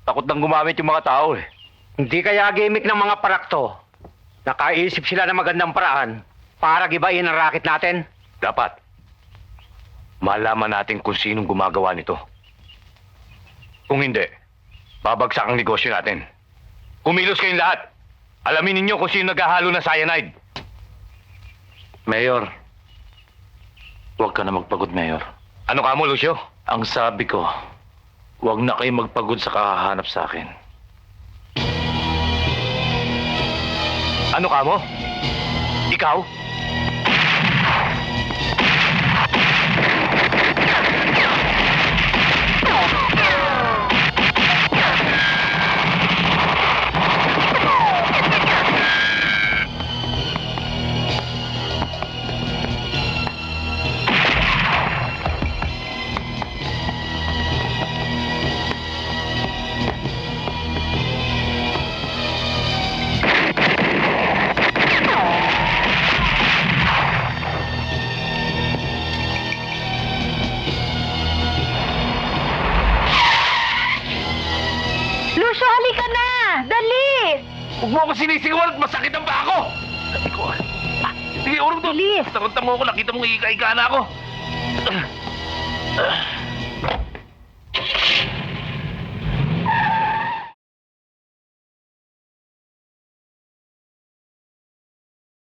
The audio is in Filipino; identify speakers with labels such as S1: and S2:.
S1: Takot nang gumamit yung mga tao eh.
S2: Hindi kaya gimmick ng mga parakto. Nakaisip sila ng magandang paraan para gibain ang racket natin.
S1: Dapat. Malaman natin kung sinong gumagawa nito. Kung hindi, babagsak ang negosyo natin. Kumilos kayong lahat. Alamin ninyo kung sino naghahalo ng cyanide.
S3: Mayor, huwag ka na magpagod, Mayor.
S1: Ano ka mo, Lucio?
S3: Ang sabi ko, huwag na kayo magpagod sa kakahanap sa akin.
S1: Ano ka mo? Ikaw?
S4: Lucio, halika na! Dali!
S1: Huwag mo ako sinisigawan at masakit ang paa ko! Sabi ko, sige, urong to.
S4: Bilis!
S1: Takot na mo ako, nakita mo ika-ika na ako.